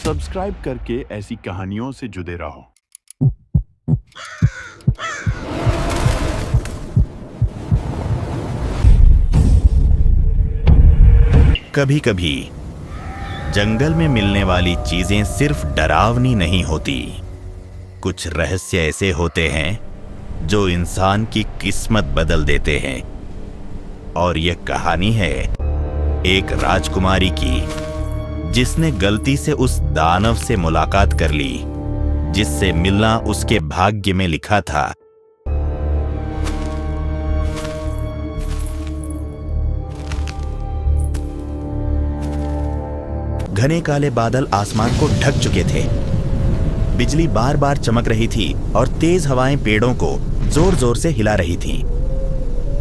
Subscribe करके ऐसी कहानियों से जुड़े रहो। कभी कभी जंगल में मिलने वाली चीजें सिर्फ डरावनी नहीं होती, कुछ रहस्य ऐसे होते हैं जो इंसान की किस्मत बदल देते हैं। और यह कहानी है एक राजकुमारी की, जिसने गलती से उस दानव से मुलाकात कर ली जिससे मिलना उसके भाग्य में लिखा था। घने काले बादल आसमान को ढक चुके थे, बिजली बार बार चमक रही थी और तेज हवाएं पेड़ों को जोर जोर से हिला रही थीं।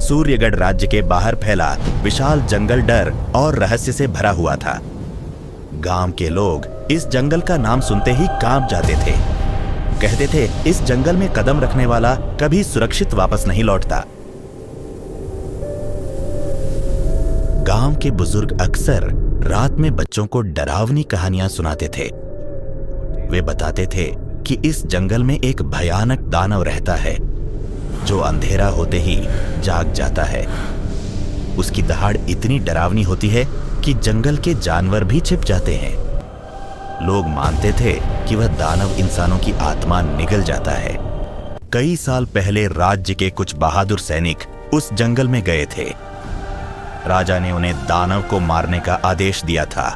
सूर्यगढ़ राज्य के बाहर फैला विशाल जंगल डर और रहस्य से भरा हुआ था। गांव के लोग इस जंगल का नाम सुनते ही कांप जाते थे। कहते थे इस जंगल में कदम रखने वाला कभी सुरक्षित वापस नहीं लौटता। गांव के बुजुर्ग अक्सर रात में बच्चों को डरावनी कहानियां सुनाते थे। वे बताते थे कि इस जंगल में एक भयानक दानव रहता है जो अंधेरा होते ही जाग जाता है। उसकी दहाड़ इतनी डरावनी होती है कि जंगल के जानवर भी छिप जाते हैं। लोग मानते थे कि वह दानव इंसानों की आत्मा निगल जाता है। कई साल पहले राज्य के कुछ बहादुर सैनिक उस जंगल में गए थे। राजा ने उन्हें दानव को मारने का आदेश दिया था,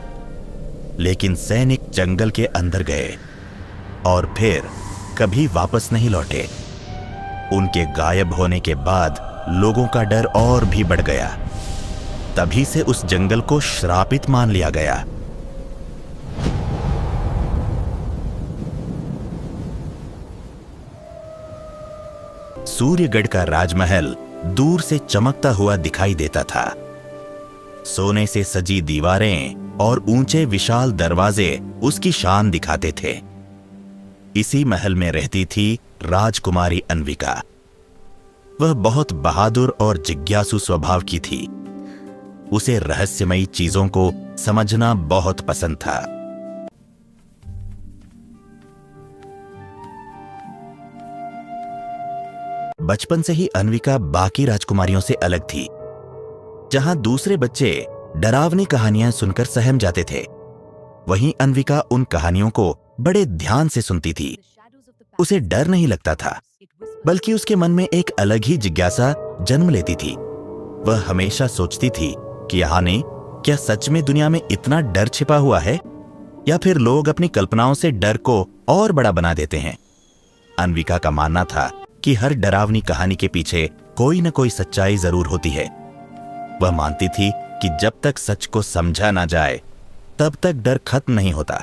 लेकिन सैनिक जंगल के अंदर गए और फिर कभी वापस नहीं लौटे। उनके गायब होने के बाद लोगों का डर और भी बढ़ गया। तभी से उस जंगल को श्रापित मान लिया गया। सूर्यगढ़ का राजमहल दूर से चमकता हुआ दिखाई देता था। सोने से सजी दीवारें और ऊंचे विशाल दरवाजे उसकी शान दिखाते थे। इसी महल में रहती थी राजकुमारी अन्विका। वह बहुत बहादुर और जिज्ञासु स्वभाव की थी। उसे रहस्यमयी चीजों को समझना बहुत पसंद था। बचपन से ही अन्विका बाकी राजकुमारियों से अलग थी। जहां दूसरे बच्चे डरावनी कहानियां सुनकर सहम जाते थे, वहीं अन्विका उन कहानियों को बड़े ध्यान से सुनती थी। उसे डर नहीं लगता था, बल्कि उसके मन में एक अलग ही जिज्ञासा जन्म लेती थी। वह हमेशा सोचती थी कि क्या सच में दुनिया में इतना डर छिपा हुआ है, या फिर लोग अपनी कल्पनाओं से डर को और बड़ा बना देते हैं। अन्विका का मानना था कि हर डरावनी कहानी के पीछे कोई न कोई सच्चाई जरूर होती है। वह मानती थी कि जब तक सच को समझा ना जाए, तब तक डर खत्म नहीं होता।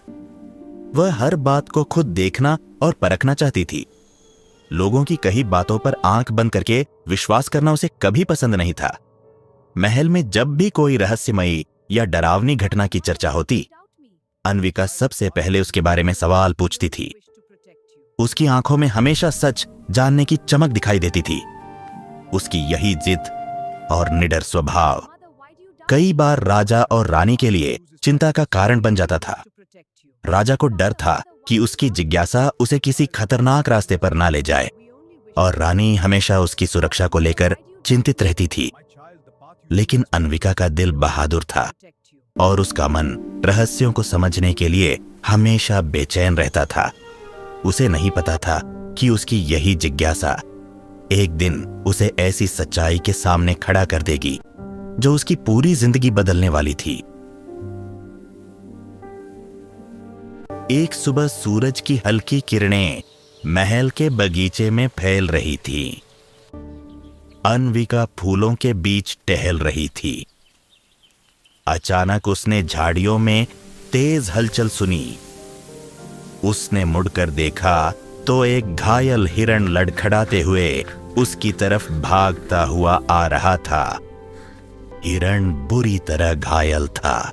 वह हर बात को खुद देखना और परखना चाहती थी। लोगों की कही बातों पर आंख बंद करके विश्वास करना उसे कभी पसंद नहीं था। महल में जब भी कोई रहस्यमयी या डरावनी घटना की चर्चा होती, अन्विका सबसे पहले उसके बारे में सवाल पूछती थी। उसकी आंखों में हमेशा सच जानने की चमक दिखाई देती थी। उसकी यही जिद और निडर स्वभाव कई बार राजा और रानी के लिए चिंता का कारण बन जाता था। राजा को डर था कि उसकी जिज्ञासा उसे किसी खतरनाक रास्ते पर ना ले जाए, और रानी हमेशा उसकी सुरक्षा को लेकर चिंतित रहती थी। लेकिन अन्विका का दिल बहादुर था और उसका मन रहस्यों को समझने के लिए हमेशा बेचैन रहता था। उसे नहीं पता था कि उसकी यही जिज्ञासा एक दिन उसे ऐसी सच्चाई के सामने खड़ा कर देगी जो उसकी पूरी जिंदगी बदलने वाली थी। एक सुबह सूरज की हल्की किरणें महल के बगीचे में फैल रही थी। अन्विका फूलों के बीच टहल रही थी। अचानक उसने झाड़ियों में तेज हलचल सुनी। उसने मुड़कर देखा तो एक घायल हिरण लड़खड़ाते हुए उसकी तरफ भागता हुआ आ रहा था। हिरण बुरी तरह घायल था।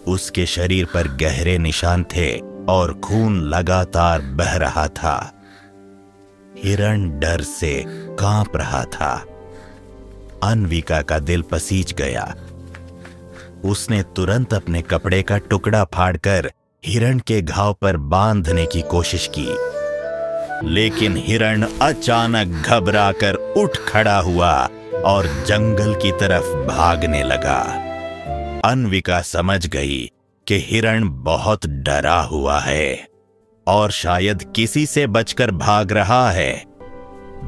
उसके शरीर पर गहरे निशान थे और खून लगातार बह रहा था। हिरण डर से कांप रहा था। अन्विका का दिल पसीज गया। उसने तुरंत अपने कपड़े का टुकड़ा फाड़कर हिरण के घाव पर बांधने की कोशिश की, लेकिन हिरण अचानक घबराकर उठ खड़ा हुआ और जंगल की तरफ भागने लगा। अन्विका समझ गई कि हिरण बहुत डरा हुआ है और शायद किसी से बचकर भाग रहा है।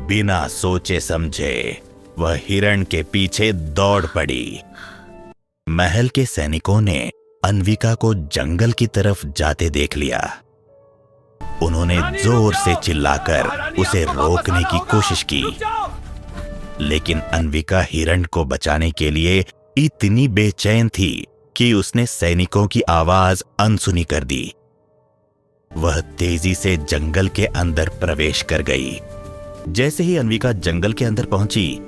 बिना सोचे समझे वह हिरण के पीछे दौड़ पड़ी। महल के सैनिकों ने अन्विका को जंगल की तरफ जाते देख लिया। उन्होंने जोर से चिल्लाकर उसे रोकने की कोशिश की, लेकिन अन्विका हिरण को बचाने के लिए इतनी बेचैन थी कि उसने सैनिकों की आवाज अनसुनी कर दी। वह तेजी से जंगल के अंदर प्रवेश कर गई। जैसे ही अन्विका जंगल के अंदर पहुंची,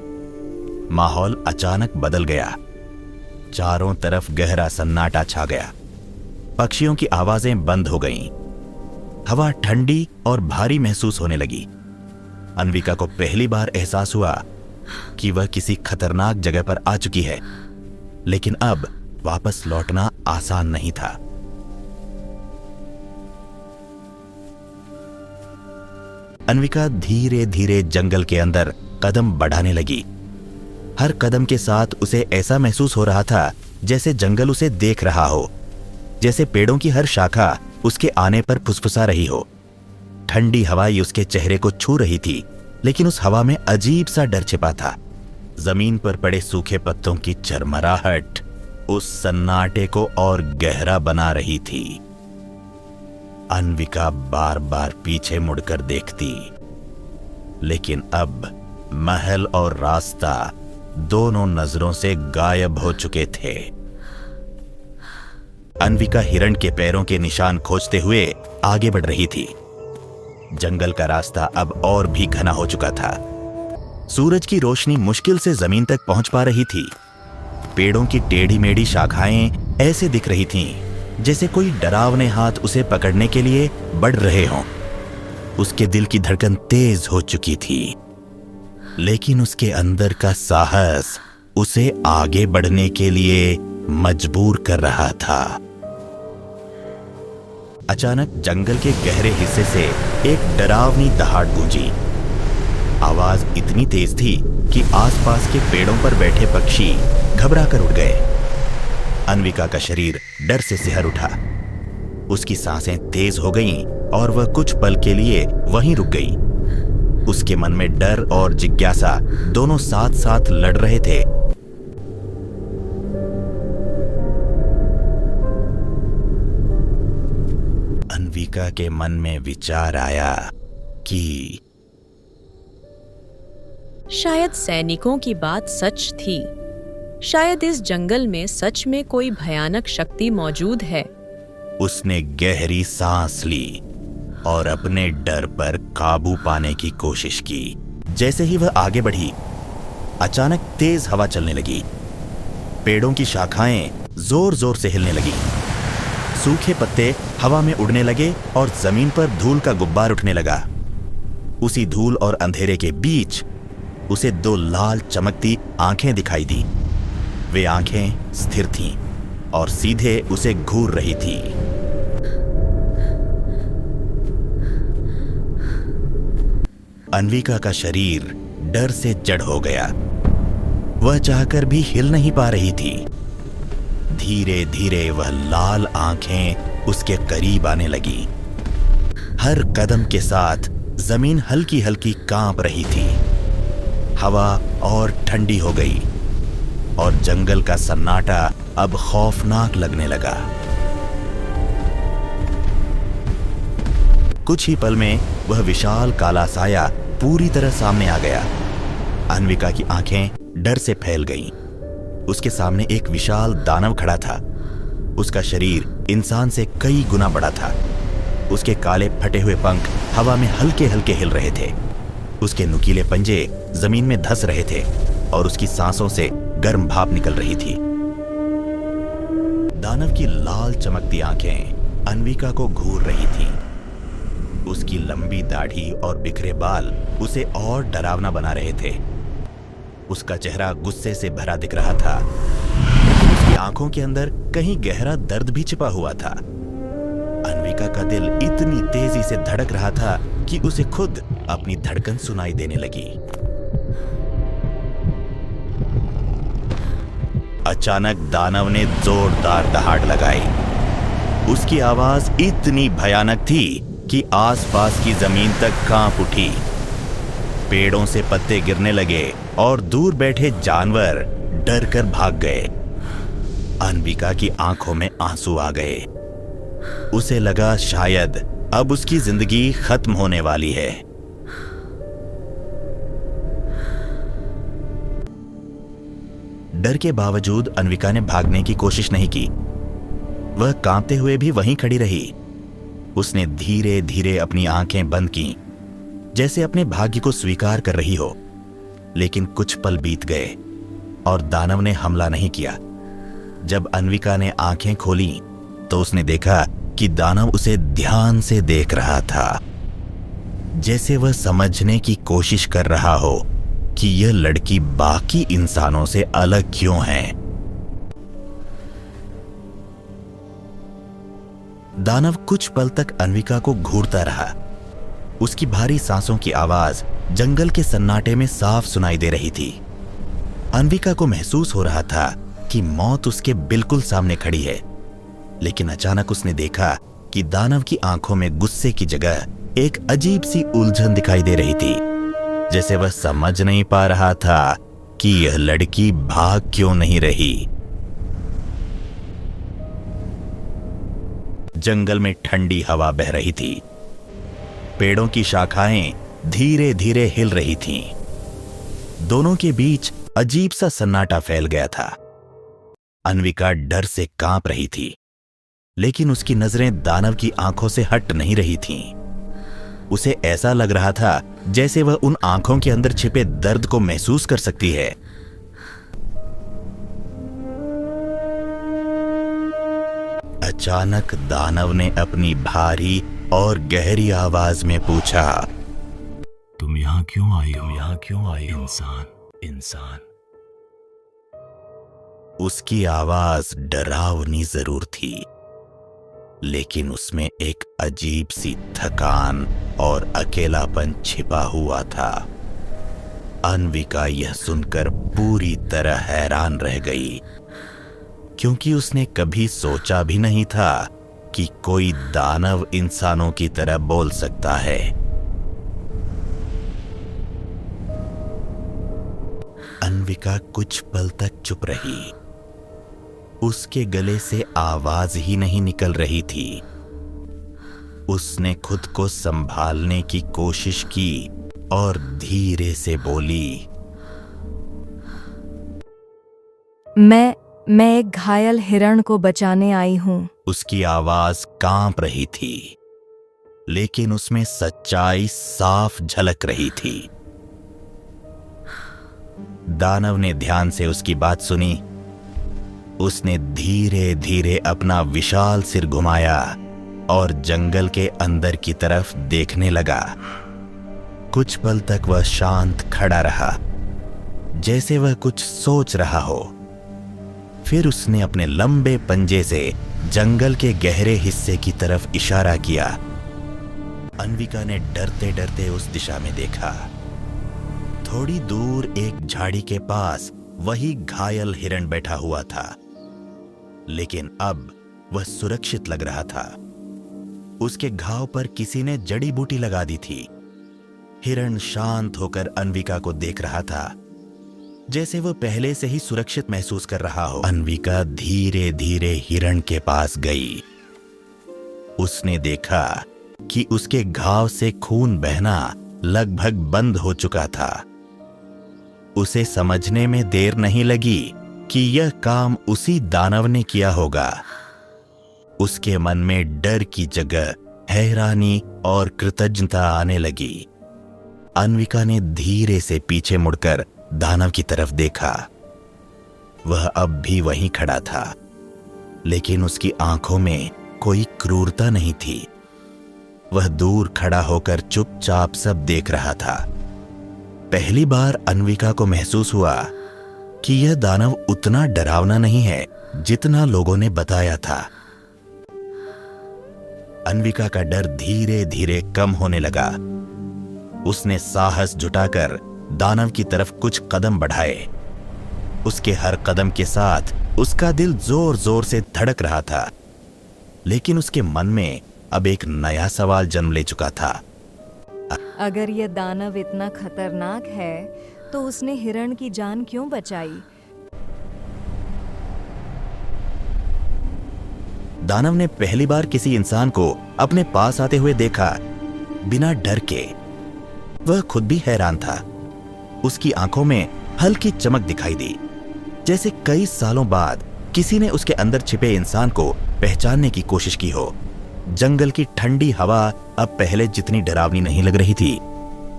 माहौल अचानक बदल गया। चारों तरफ गहरा सन्नाटा छा गया। पक्षियों की आवाजें बंद हो गईं। हवा ठंडी और भारी महसूस होने लगी। अन्विका को पहली बार एहसास हुआ कि वह किसी खतरनाक जगह पर आ चुकी है, लेकिन अब वापस लौटना आसान नहीं था। अन्विका धीरे धीरे जंगल के अंदर कदम बढ़ाने लगी। हर कदम के साथ उसे ऐसा महसूस हो रहा था जैसे जंगल उसे देख रहा हो, जैसे पेड़ों की हर शाखा उसके आने पर फुसफुसा रही हो। ठंडी हवाई उसके चेहरे को छू रही थी, लेकिन उस हवा में अजीब सा डर छिपा था। जमीन पर पड़े सूखे पत्तों की चरमराहट उस सन्नाटे को और गहरा बना रही थी। अन्विका बार बार पीछे मुड़कर देखती, लेकिन अब महल और रास्ता दोनों नजरों से गायब हो चुके थे। अन्विका हिरण के पैरों के निशान खोजते हुए आगे बढ़ रही थी। जंगल का रास्ता अब और भी घना हो चुका था। सूरज की रोशनी मुश्किल से जमीन तक पहुंच पा रही थी। पेड़ों की टेढ़ी मेढ़ी शाखाएं ऐसे दिख रही थीं जैसे कोई डरावने हाथ उसे पकड़ने के लिए बढ़ रहे हों। उसके दिल की धड़कन तेज हो चुकी थी, लेकिन उसके अंदर का साहस उसे आगे बढ़ने के लिए मजबूर कर रहा था। अचानक जंगल के गहरे हिस्से से एक डरावनी दहाड़ गूंजी। आवाज इतनी तेज थी कि आसपास के पेड़ों पर बैठे पक्षी घबराकर उठ गए। अन्विका का शरीर डर से सिहर उठा। उसकी सांसें तेज हो गईं और वह कुछ पल के लिए वहीं रुक गई। उसके मन में डर और जिज्ञासा दोनों साथ साथ लड़ रहे थे। अन्विका के मन में विचार आया कि शायद सैनिकों की बात सच थी। शायद इस जंगल में सच में कोई भयानक शक्ति मौजूद है। उसने गहरी सांस ली और अपने डर पर काबू पाने की कोशिश की। जैसे ही वह आगे बढ़ी, अचानक तेज हवा चलने लगी। पेड़ों की शाखाएं जोर जोर से हिलने लगी। सूखे पत्ते हवा में उड़ने लगे और जमीन पर धूल का गुब्बार उठने लगा। उसी धूल और अंधेरे के बीच उसे दो लाल चमकती आंखें दिखाई दी। वे आंखें स्थिर थीं और सीधे उसे घूर रही थी। अन्विका का शरीर डर से जड़ हो गया। वह चाहकर भी हिल नहीं पा रही थी। धीरे धीरे वह लाल आंखें उसके करीब आने लगी। हर कदम के साथ जमीन हल्की हल्की कांप रही थी। हवा और ठंडी हो गई और जंगल का सन्नाटा अब खौफनाक लगने लगा। कुछ ही पल में वह विशाल काला साया पूरी तरह सामने आ गया। अन्विका की आंखें डर से फैल गईं। उसके सामने एक विशाल दानव खड़ा था। उसका शरीर इंसान से कई गुना बड़ा था। उसके काले फटे हुए पंख हवा में हल्के हल्के हिल रहे थे। उसके नुकीले पंजे जमीन में धंस रहे थे और उसकी सांसों से गर्म भाप निकल रही थी। दानव की लाल चमकती आंखें अन्विका को घूर रही थीं। उसकी लंबी दाढ़ी और बिखरे बाल उसे और डरावना बना रहे थे। उसका चेहरा गुस्से से भरा दिख रहा था, लेकिन उसकी आंखों के अंदर कहीं गहरा दर्द भी छिपा हुआ था। अन्विका का दिल इतनी तेजी से धड़क रहा था कि उसे खुद अपनी धड़कन सुनाई देने लगी। अचानक दानव ने जोरदार दहाड़ लगाई। उसकी आवाज इतनी भयानक थी कि आसपास की जमीन तक कांप उठी। पेड़ों से पत्ते गिरने लगे और दूर बैठे जानवर डर कर भाग गए। अन्विका की आंखों में आंसू आ गए। उसे लगा शायद अब उसकी जिंदगी खत्म होने वाली है। डर के बावजूद अन्विका ने भागने की कोशिश नहीं की। वह कांपते हुए भी वहीं खड़ी रही। उसने धीरे धीरे अपनी आंखें बंद की, जैसे अपने भाग्य को स्वीकार कर रही हो। लेकिन कुछ पल बीत गए और दानव ने हमला नहीं किया। जब अन्विका ने आंखें खोली तो उसने देखा कि दानव उसे ध्यान से देख रहा था, जैसे वह समझने की कोशिश कर रहा हो कि यह लड़की बाकी इंसानों से अलग क्यों है। दानव कुछ पल तक अन्विका को घूरता रहा। उसकी भारी सांसों की आवाज जंगल के सन्नाटे में साफ सुनाई दे रही थी। अन्विका को महसूस हो रहा था कि मौत उसके बिल्कुल सामने खड़ी है। लेकिन अचानक उसने देखा कि दानव की आंखों में गुस्से की जगह एक अजीब सी उलझन दिखाई दे रही थी, जैसे वह समझ नहीं पा रहा था कि यह लड़की भाग क्यों नहीं रही। जंगल में ठंडी हवा बह रही थी। पेड़ों की शाखाएं धीरे धीरे हिल रही थीं। दोनों के बीच अजीब सा सन्नाटा फैल गया था। अन्विका डर से कांप रही थी, लेकिन उसकी नजरें दानव की आंखों से हट नहीं रही थीं। उसे ऐसा लग रहा था जैसे वह उन आंखों के अंदर छिपे दर्द को महसूस कर सकती है। अचानक दानव ने अपनी भारी और गहरी आवाज में पूछा, तुम यहाँ क्यों आई हो? इंसान। उसकी आवाज डरावनी जरूर थी, लेकिन उसमें एक अजीब सी थकान और अकेलापन छिपा हुआ था। अन्विका यह सुनकर पूरी तरह हैरान रह गई, क्योंकि उसने कभी सोचा भी नहीं था कि कोई दानव इंसानों की तरह बोल सकता है। अन्विका कुछ पल तक चुप रही। उसके गले से आवाज ही नहीं निकल रही थी। उसने खुद को संभालने की कोशिश की और धीरे से बोली, मैं एक घायल हिरण को बचाने आई हूं। उसकी आवाज कांप रही थी, लेकिन उसमें सच्चाई साफ झलक रही थी। दानव ने ध्यान से उसकी बात सुनी। उसने धीरे धीरे अपना विशाल सिर घुमाया और जंगल के अंदर की तरफ देखने लगा। कुछ पल तक वह शांत खड़ा रहा, जैसे वह कुछ सोच रहा हो। फिर उसने अपने लंबे पंजे से जंगल के गहरे हिस्से की तरफ इशारा किया। अन्विका ने डरते डरते उस दिशा में देखा। थोड़ी दूर एक झाड़ी के पास वही घायल हिरण बैठा हुआ था, लेकिन अब वह सुरक्षित लग रहा था। उसके घाव पर किसी ने जड़ी बूटी लगा दी थी। हिरण शांत होकर अन्विका को देख रहा था, जैसे वह पहले से ही सुरक्षित महसूस कर रहा हो। अन्विका धीरे धीरे हिरण के पास गई। उसने देखा कि उसके घाव से खून बहना लगभग बंद हो चुका था। उसे समझने में देर नहीं लगी कि यह काम उसी दानव ने किया होगा। उसके मन में डर की जगह हैरानी और कृतज्ञता आने लगी। अन्विका ने धीरे से पीछे मुड़कर दानव की तरफ देखा। वह अब भी वहीं खड़ा था, लेकिन उसकी आंखों में कोई क्रूरता नहीं थी। वह दूर खड़ा होकर चुपचाप सब देख रहा था। पहली बार अन्विका को महसूस हुआ कि यह दानव उतना डरावना नहीं है जितना लोगों ने बताया था। अन्विका का डर धीरे धीरे कम होने लगा। उसने साहस जुटाकर दानव की तरफ कुछ कदम बढ़ाए। उसके हर कदम के साथ उसका दिल जोर जोर से धड़क रहा था, लेकिन उसके मन में अब एक नया सवाल जन्म ले चुका था। अगर यह दानव इतना खतरनाक है तो उसने हिरण की जान क्यों बचाई? दानव ने पहली बार किसी इंसान को अपने पास आते हुए देखा, बिना डर के। वह खुद भी हैरान था। उसकी आंखों में हल्की चमक दिखाई दी, जैसे कई सालों बाद किसी ने उसके अंदर छिपे इंसान को पहचानने की कोशिश की हो। जंगल की ठंडी हवा अब पहले जितनी डरावनी नहीं लग रही थी,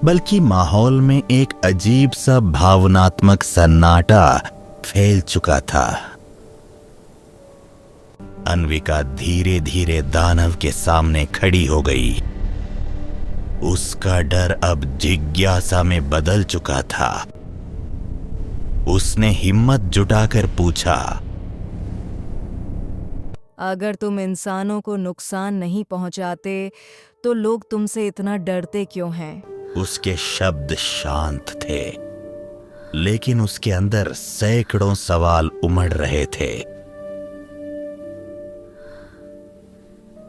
बल्कि माहौल में एक अजीब सा भावनात्मक सन्नाटा फैल चुका था। अन्विका धीरे धीरे दानव के सामने खड़ी हो गई। उसका डर अब जिज्ञासा में बदल चुका था। उसने हिम्मत जुटाकर पूछा, अगर तुम इंसानों को नुकसान नहीं पहुंचाते तो लोग तुमसे इतना डरते क्यों हैं? उसके शब्द शांत थे, लेकिन उसके अंदर सैकड़ों सवाल उमड़ रहे थे।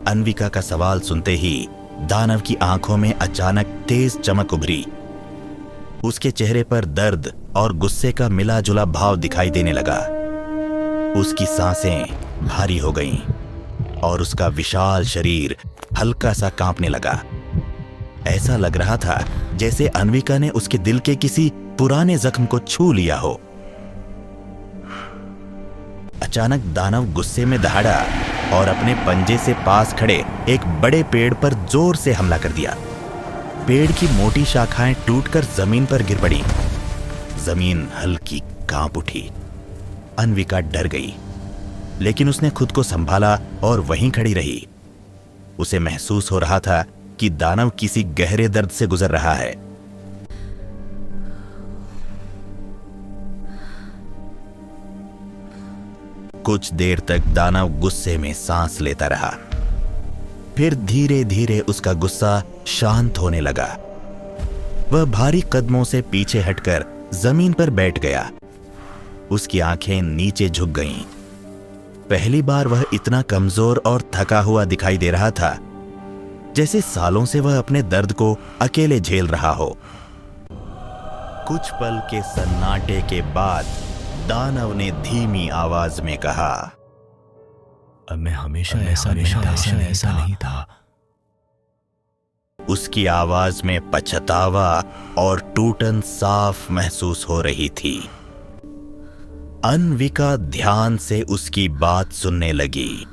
अन्विका का सवाल सुनते ही दानव की आंखों में अचानक तेज चमक उभरी। उसके चेहरे पर दर्द और गुस्से का मिला जुला भाव दिखाई देने लगा। उसकी सांसें भारी हो गईं और उसका विशाल शरीर हल्का सा कांपने लगा। ऐसा लग रहा था जैसे अन्विका ने उसके दिल के किसी पुराने जख्म को छू लिया हो। अचानक दानव गुस्से में दहाड़ा और अपने पंजे से पास खड़े एक बड़े पेड़ पर जोर से हमला कर दिया। पेड़ की मोटी शाखाएं टूटकर जमीन पर गिर पड़ी। जमीन हल्की कांप उठी। अन्विका डर गई, लेकिन उसने खुद को संभाला और वहीं खड़ी रही। उसे महसूस हो रहा था कि दानव किसी गहरे दर्द से गुजर रहा है। कुछ देर तक दानव गुस्से में सांस लेता रहा। फिर धीरे धीरे उसका गुस्सा शांत होने लगा। वह भारी कदमों से पीछे हटकर जमीन पर बैठ गया। उसकी आंखें नीचे झुक गईं। पहली बार वह इतना कमजोर और थका हुआ दिखाई दे रहा था, जैसे सालों से वह अपने दर्द को अकेले झेल रहा हो। कुछ पल के सन्नाटे के बाद दानव ने धीमी आवाज में कहा, अब मैं हमेशा ऐसा नहीं था। उसकी आवाज में पछतावा और टूटन साफ महसूस हो रही थी। अन्विका ध्यान से उसकी बात सुनने लगी।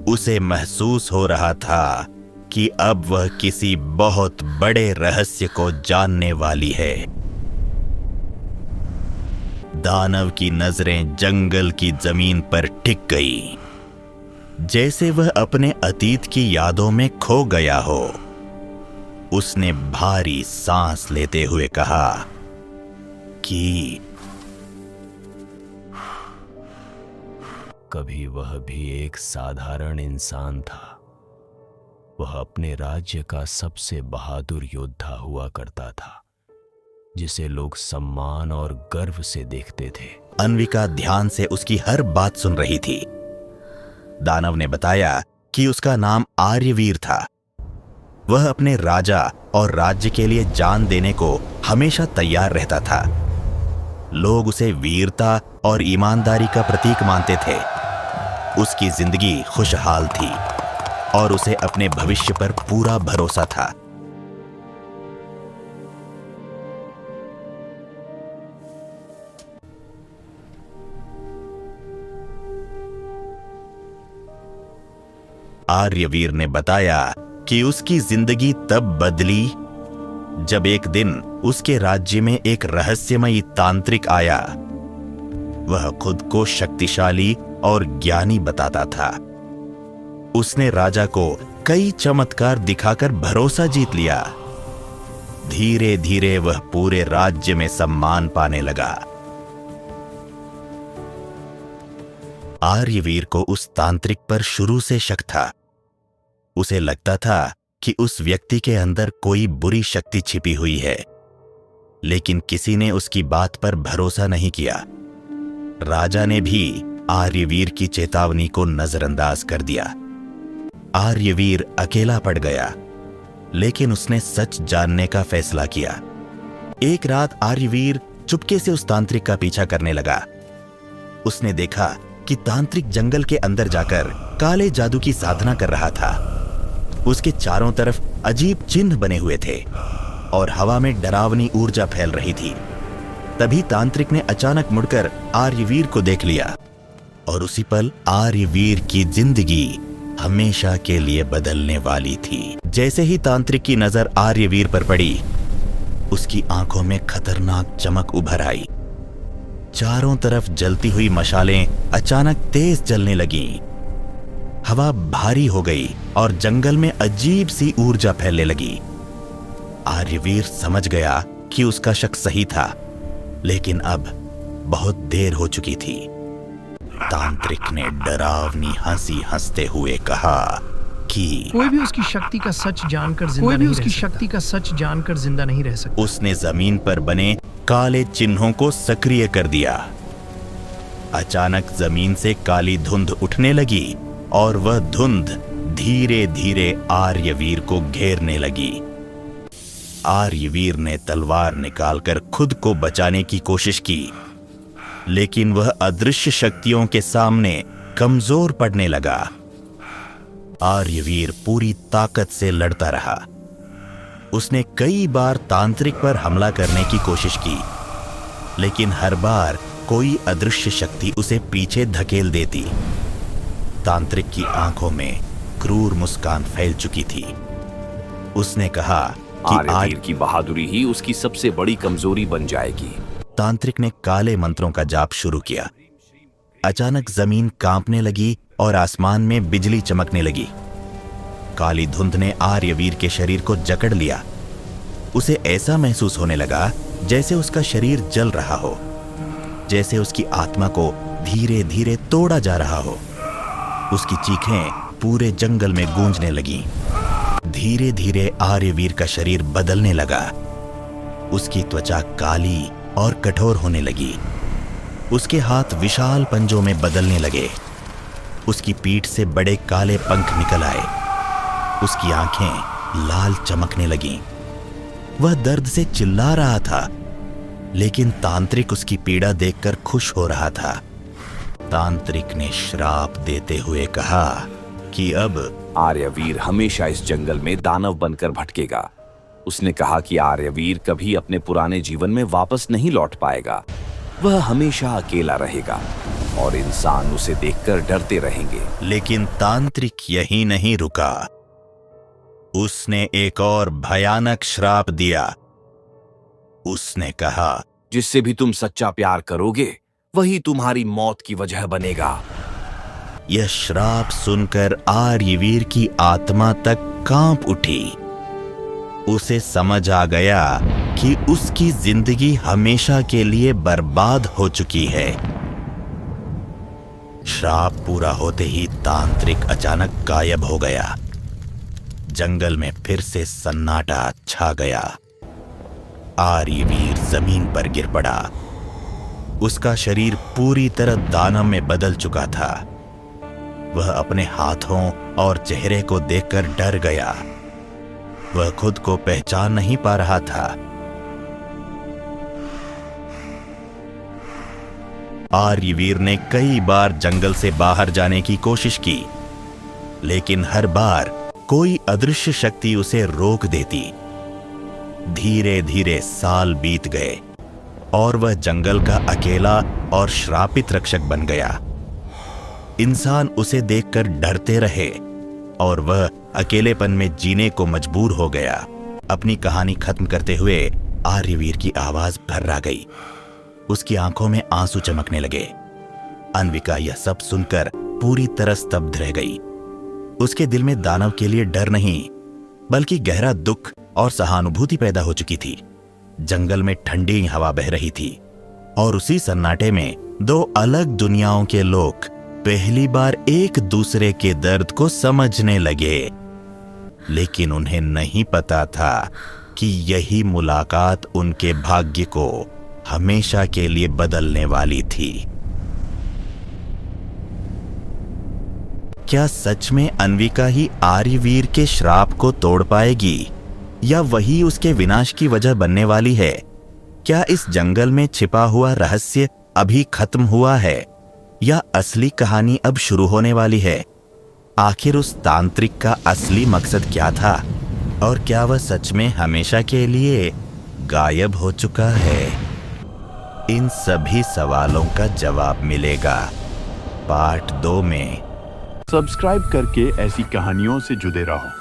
उसे महसूस हो रहा था कि अब वह किसी बहुत बड़े रहस्य को जानने वाली है। दानव की नजरें जंगल की जमीन पर टिक गई, जैसे वह अपने अतीत की यादों में खो गया हो। उसने भारी सांस लेते हुए कहा कि कभी वह भी एक साधारण इंसान था। वह अपने राज्य का सबसे बहादुर योद्धा हुआ करता था, जिसे लोग सम्मान और गर्व से देखते थे। अन्विका ध्यान से उसकी हर बात सुन रही थी। दानव ने बताया कि उसका नाम आर्यवीर था। वह अपने राजा और राज्य के लिए जान देने को हमेशा तैयार रहता था। लोग उसे वीरता और ईमानदारी का प्रतीक मानते थे। उसकी जिंदगी खुशहाल थी और उसे अपने भविष्य पर पूरा भरोसा था। आर्यवीर ने बताया कि उसकी जिंदगी तब बदली जब एक दिन उसके राज्य में एक रहस्यमयी तांत्रिक आया। वह खुद को शक्तिशाली और ज्ञानी बताता था। उसने राजा को कई चमत्कार दिखाकर भरोसा जीत लिया। धीरे धीरे वह पूरे राज्य में सम्मान पाने लगा। आर्यवीर को उस तांत्रिक पर शुरू से शक था, उसे लगता था कि उस व्यक्ति के अंदर कोई बुरी शक्ति छिपी हुई है, लेकिन किसी ने उसकी बात पर भरोसा नहीं किया। राजा ने भी आर्यवीर की चेतावनी को नजरअंदाज कर दिया। आर्यवीर अकेला पड़ गया, लेकिन उसने सच जानने का फैसला किया। एक रात आर्यवीर चुपके से उस तांत्रिक का पीछा करने लगा। उसने देखा कि तांत्रिक जंगल के अंदर जाकर काले जादू की साधना कर रहा था। उसके चारों तरफ अजीब चिन्ह बने हुए थे और हवा में डरावनी ऊर्जा फैल रही थी। तभी तांत्रिक ने अचानक मुड़कर आर्यवीर को देख लिया और उसी पल आर्यवीर की जिंदगी हमेशा के लिए बदलने वाली थी। जैसे ही तांत्रिक की नजर आर्यवीर पर पड़ी, उसकी आंखों में खतरनाक चमक उभर आई। चारों तरफ जलती हुई मशालें अचानक तेज जलने लगीं। हवा भारी हो गई और जंगल में अजीब सी ऊर्जा फैलने लगी। आर्यवीर समझ गया कि उसका शक सही था, लेकिन अब बहुत देर हो चुकी थी। तांत्रिक ने डरावनी हंसी हंसते हुए कहा कि कोई भी उसकी शक्ति का सच जानकर जिंदा नहीं रह सकता। उसने जमीन पर बने काले चिन्हों को सक्रिय कर दिया। अचानक जमीन से काली धुंध उठने लगी और वह धुंध धीरे धीरे आर्यवीर को घेरने लगी। आर्यवीर ने तलवार निकालकर खुद को बचाने की कोशिश की, लेकिन वह अदृश्य शक्तियों के सामने कमजोर पड़ने लगा। आर्यवीर पूरी ताकत से लड़ता रहा। उसने कई बार तांत्रिक पर हमला करने की कोशिश की, लेकिन हर बार कोई अदृश्य शक्ति उसे पीछे धकेल देती। तांत्रिक की आंखों में क्रूर मुस्कान फैल चुकी थी। उसने कहा कि आर्यवीर की बहादुरी ही उसकी सबसे बड़ी कमजोरी बन जाएगी। तांत्रिक ने काले मंत्रों का जाप शुरू किया। अचानक जमीन कांपने लगी और आसमान में बिजली चमकने लगी। काली धुंध ने आर्यवीर के शरीर को जकड़ लिया। उसे ऐसा महसूस होने लगा जैसे उसका शरीर जल रहा हो, जैसे उसकी आत्मा को धीरे धीरे तोड़ा जा रहा हो। उसकी चीखें पूरे जंगल में गूंजने लगीं। धीरे धीरे आर्यवीर का शरीर बदलने लगा। उसकी त्वचा काली और कठोर होने लगी। उसके हाथ विशाल पंजों में बदलने लगे। उसकी पीठ से बड़े काले पंख निकल आए। उसकी आंखें लाल चमकने लगीं। वह दर्द से चिल्ला रहा था, लेकिन तांत्रिक उसकी पीड़ा देखकर खुश हो रहा था। तांत्रिक ने श्राप देते हुए कहा कि अब आर्यवीर हमेशा इस जंगल में दानव बनकर भटकेगा। उसने कहा कि आर्यवीर कभी अपने पुराने जीवन में वापस नहीं लौट पाएगा। वह हमेशा अकेला रहेगा और इंसान उसे देखकर डरते रहेंगे। लेकिन तांत्रिक यही नहीं रुका। उसने एक और भयानक श्राप दिया। उसने कहा, जिससे भी तुम सच्चा प्यार करोगे वही तुम्हारी मौत की वजह बनेगा। यह श्राप सुनकर आर्यवीर की आत्मा तक कांप उठी। उसे समझ आ गया कि उसकी जिंदगी हमेशा के लिए बर्बाद हो चुकी है। श्राप पूरा होते ही तांत्रिक अचानक गायब हो गया। जंगल में फिर से सन्नाटा छा गया। आर्यवीर जमीन पर गिर पड़ा। उसका शरीर पूरी तरह दानव में बदल चुका था। वह अपने हाथों और चेहरे को देखकर डर गया। वह खुद को पहचान नहीं पा रहा था। आर्यवीर ने कई बार जंगल से बाहर जाने की कोशिश की, लेकिन हर बार कोई अदृश्य शक्ति उसे रोक देती। धीरे धीरे साल बीत गए और वह जंगल का अकेला और श्रापित रक्षक बन गया। इंसान उसे देखकर डरते रहे और वह अकेलेपन में जीने को मजबूर हो गया। अपनी कहानी खत्म करते हुए आर्यवीर की आवाज भर्रा गई। उसकी आंखों में आंसू चमकने लगे। अन्विका यह सब सुनकर पूरी तरह स्तब्ध रह गई। उसके दिल में दानव के लिए डर नहीं, बल्कि गहरा दुख और सहानुभूति पैदा हो चुकी थी। जंगल में ठंडी हवा बह रही थी और उसी सन्नाटे में दो अलग दुनियाओं के लोग पहली बार एक दूसरे के दर्द को समझने लगे। लेकिन उन्हें नहीं पता था कि यही मुलाकात उनके भाग्य को हमेशा के लिए बदलने वाली थी। क्या सच में अन्विका ही आर्यवीर के श्राप को तोड़ पाएगी, या वही उसके विनाश की वजह बनने वाली है? क्या इस जंगल में छिपा हुआ रहस्य अभी खत्म हुआ है, या असली कहानी अब शुरू होने वाली है? आखिर उस तांत्रिक का असली मकसद क्या था, और क्या वह सच में हमेशा के लिए गायब हो चुका है? इन सभी सवालों का जवाब मिलेगा पार्ट 2 में। सब्सक्राइब करके ऐसी कहानियों से जुड़े रहो।